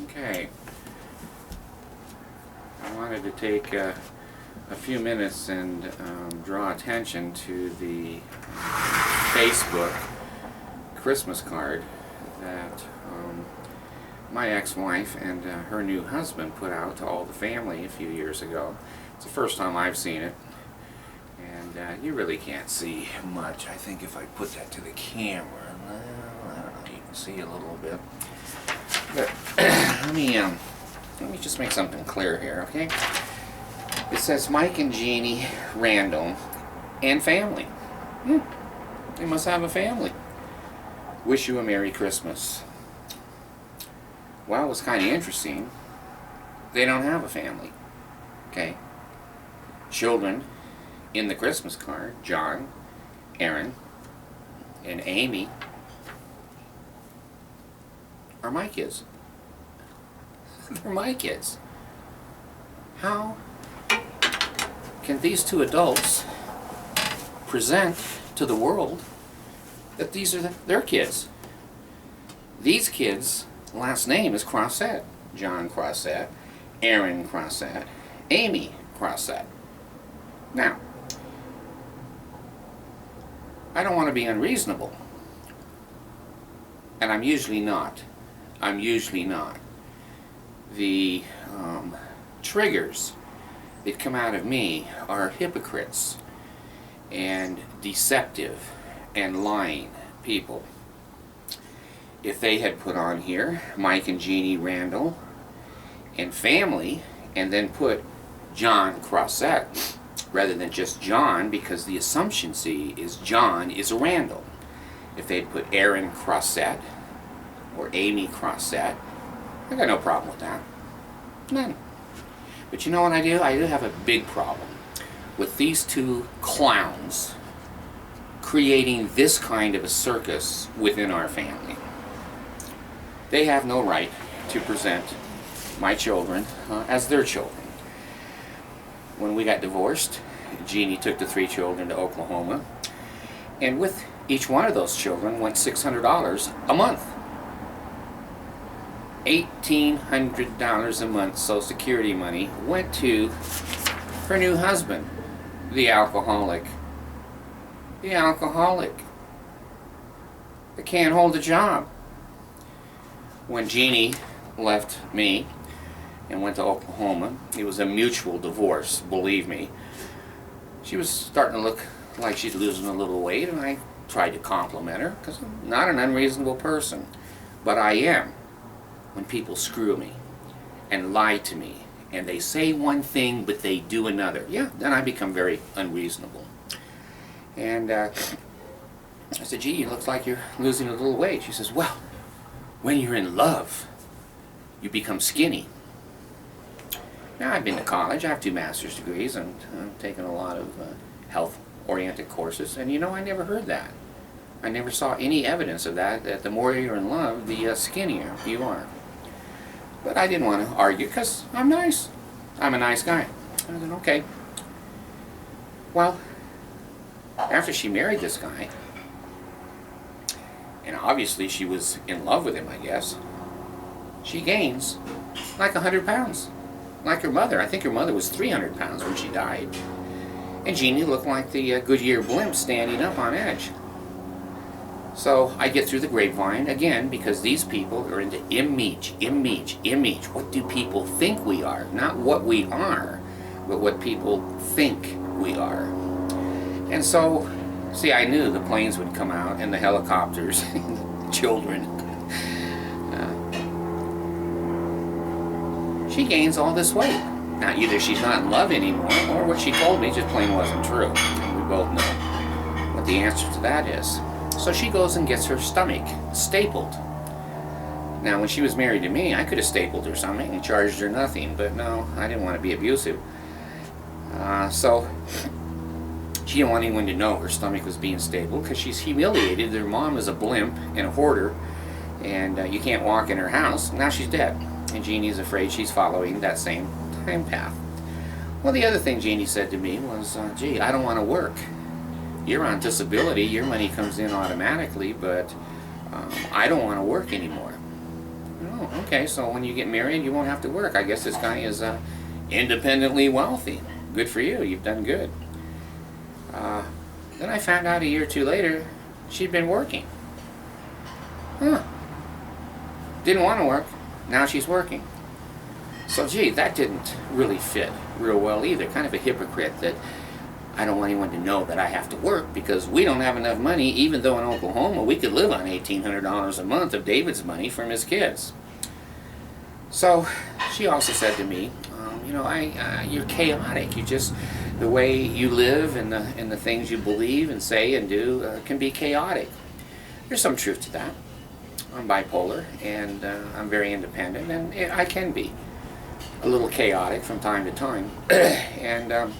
Okay, I wanted to take a few minutes and draw attention to the Facebook Christmas card that my ex-wife and her new husband put out to all the family a few years ago. It's the first time I've seen it, and you really can't see much. I think if I put that to the camera, well, I don't know, you can see a little bit. But let me just make something clear here, okay? It says Mike and Jeannie Randall and family. They must have a family. Wish you a Merry Christmas. Well, it was kind of interesting. They don't have a family, okay? Children in the Christmas card: John, Aaron, and Amy are my kids. They're my kids. How can these two adults present to the world that these are their kids? These kids' last name is Crossett. John Crossett, Aaron Crossett, Amy Crossett. Now, I don't want to be unreasonable, and I'm usually not. The triggers that come out of me are hypocrites and deceptive and lying people. If they had put on here Mike and Jeannie Randall and family, and then put John Crossett rather than just John, because the assumption, see, is John is a Randall. If they'd put Aaron Crossett or Amy Crossett, I got no problem with that. None. But you know what I do? I do have a big problem with these two clowns creating this kind of a circus within our family. They have no right to present my children as their children. When we got divorced, Jeannie took the 3 children to Oklahoma, and with each one of those children went $600 a month. $1,800 a month Social Security money went to her new husband, the alcoholic. The alcoholic that can't hold a job. When Jeannie left me and went to Oklahoma, it was a mutual divorce, believe me. She was starting to look like she's losing a little weight, and I tried to compliment her, because I'm not an unreasonable person. But I am when people screw me and lie to me, and they say one thing but they do another. Yeah, then I become very unreasonable. And I said, gee, it looks like you're losing a little weight. She says, well, when you're in love, you become skinny. Now, I've been to college. I have 2 master's degrees, and I've taken a lot of health-oriented courses, and you know, I never heard that. I never saw any evidence of that, that the more you're in love, the skinnier you are. But I didn't want to argue, because I'm nice. I'm a nice guy. I said, okay. Well, after she married this guy, and obviously she was in love with him, I guess, she gains like 100 pounds. Like her mother. I think her mother was 300 pounds when she died. And Jeannie looked like the Goodyear blimp standing up on edge. So I get through the grapevine again, because these people are into image. What do people think we are? Not what we are, but what people think we are. And so, see, I knew the planes would come out, and the helicopters, and the children. She gains all this weight. Now, either she's not in love anymore, or what she told me just plain wasn't true. And we both know what the answer to that is. So she goes and gets her stomach stapled. Now, when she was married to me, I could have stapled her stomach and charged her nothing, but no, I didn't want to be abusive. So she didn't want anyone to know her stomach was being stapled, because she's humiliated. Their mom is a blimp and a hoarder, and you can't walk in her house. Now she's dead, and Jeannie's afraid she's following that same time path. Well, the other thing Jeannie said to me was, gee, I don't want to work. You're on disability, your money comes in automatically, but I don't want to work anymore. Oh, okay, so when you get married, you won't have to work. I guess this guy is independently wealthy. Good for you. You've done good. Then I found out a year or two later she'd been working. Huh. Didn't want to work. Now she's working. So, gee, that didn't really fit real well either. Kind of a hypocrite that I don't want anyone to know that I have to work because we don't have enough money, even though in Oklahoma we could live on $1,800 a month of David's money from his kids. So she also said to me, you know, you're chaotic. You just, the way you live and the things you believe and say and do can be chaotic. There's some truth to that. I'm bipolar and I'm very independent, and I can be a little chaotic from time to time. And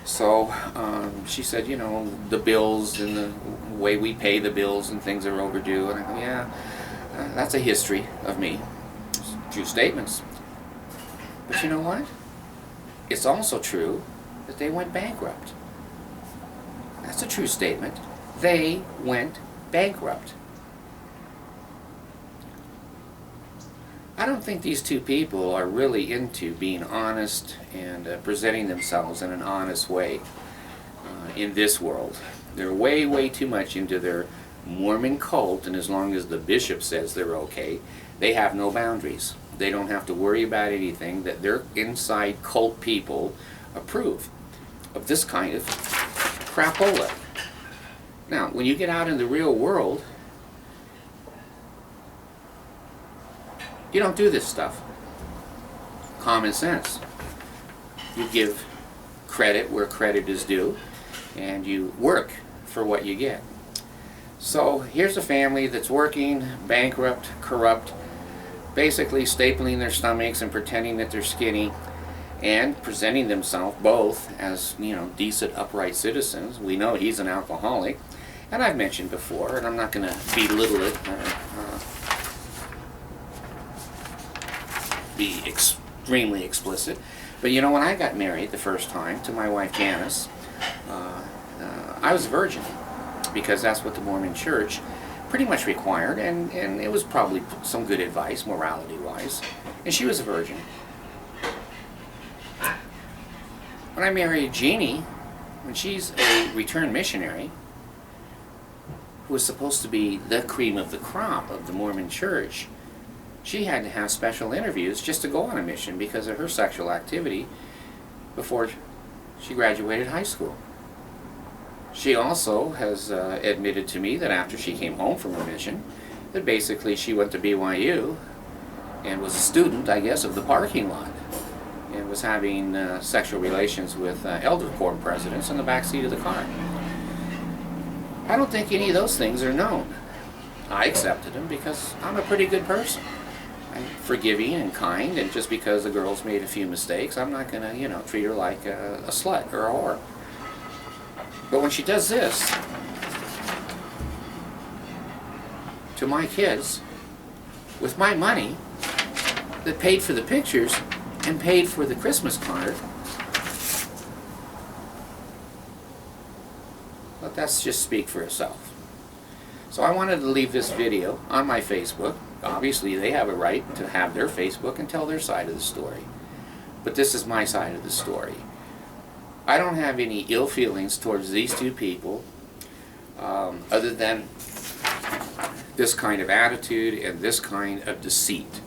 so she said, you know, the bills and the way we pay the bills and things are overdue. And I go, yeah, that's a history of me. True statements. But you know what? It's also true that they went bankrupt. That's a true statement. They went bankrupt. I don't think these two people are really into being honest and presenting themselves in an honest way in this world. They're way, way too much into their Mormon cult, and as long as the bishop says they're okay, they have no boundaries. They don't have to worry about anything that their inside cult people approve of this kind of crapola. Now, when you get out in the real world, you don't do this stuff. Common sense. You give credit where credit is due, and you work for what you get. So here's a family that's working, bankrupt, corrupt, basically stapling their stomachs and pretending that they're skinny, and presenting themselves both as, you know, decent, upright citizens. We know he's an alcoholic, and I've mentioned before, and I'm not going to belittle it or be extremely explicit, but you know, when I got married the first time to my wife Janice, I was a virgin, because that's what the Mormon Church pretty much required, and it was probably some good advice, morality-wise, and she was a virgin. When I married Jeannie, when she's a returned missionary, who was supposed to be the cream of the crop of the Mormon Church, she had to have special interviews just to go on a mission because of her sexual activity before she graduated high school. She also has admitted to me that after she came home from her mission, that basically she went to BYU and was a student, I guess, of the parking lot, and was having sexual relations with elder corps presidents in the back seat of the car. I don't think any of those things are known. I accepted them because I'm a pretty good person. I'm forgiving and kind, and just because the girl's made a few mistakes, I'm not going to, you know, treat her like a slut or a whore. But when she does this to my kids with my money that paid for the pictures and paid for the Christmas card, let that just speak for itself. So I wanted to leave this video on my Facebook. Obviously they have a right to have their Facebook and tell their side of the story. But this is my side of the story. I don't have any ill feelings towards these two people other than this kind of attitude and this kind of deceit.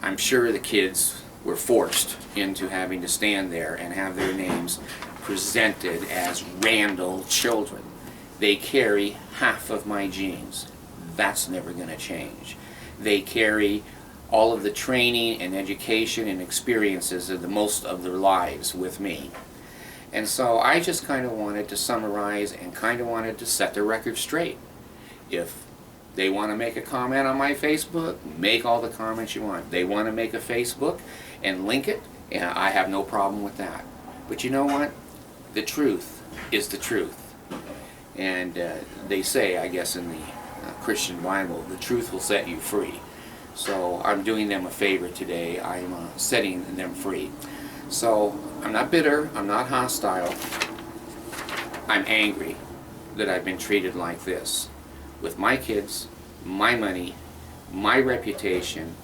I'm sure the kids were forced into having to stand there and have their names presented as Randall children. They carry half of my genes. That's never going to change. They carry all of the training and education and experiences of the most of their lives with me. And so I just kind of wanted to summarize and kind of wanted to set the record straight. If they want to make a comment on my Facebook, make all the comments you want. They want to make a Facebook and link it, and I have no problem with that. But you know what? The truth is the truth. And they say, I guess in the Christian Bible, the truth will set you free. So I'm doing them a favor today. I'm setting them free. So I'm not bitter, I'm not hostile. I'm angry that I've been treated like this with my kids, my money, my reputation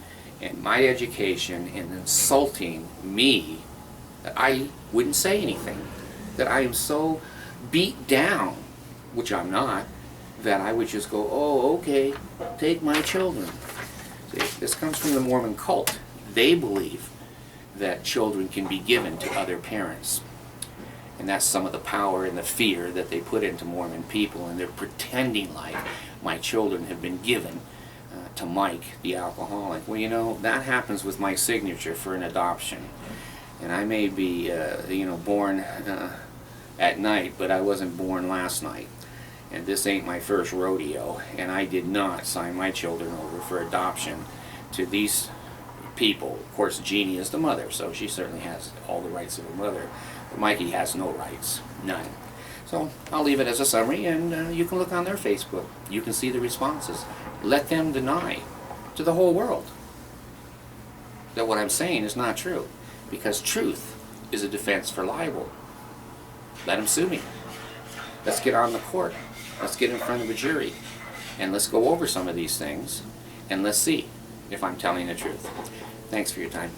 and my education and insulting me that I wouldn't say anything, that I am so beat down, which I'm not, that I would just go, oh, okay, take my children. See, this comes from the Mormon cult. They believe that children can be given to other parents. And that's some of the power and the fear that they put into Mormon people, and they're pretending like my children have been given to Mike, the alcoholic. Well, you know, that happens with my signature for an adoption. And I may be, born at night, but I wasn't born last night. And this ain't my first rodeo, and I did not sign my children over for adoption to these people. Of course, Jeannie is the mother, so she certainly has all the rights of a mother. But Mikey has no rights, none. So I'll leave it as a summary, and you can look on their Facebook. You can see the responses. Let them deny to the whole world that what I'm saying is not true, because truth is a defense for libel. Let them sue me. Let's get on the court. Let's get in front of a jury, and let's go over some of these things, and let's see if I'm telling the truth. Thanks for your time.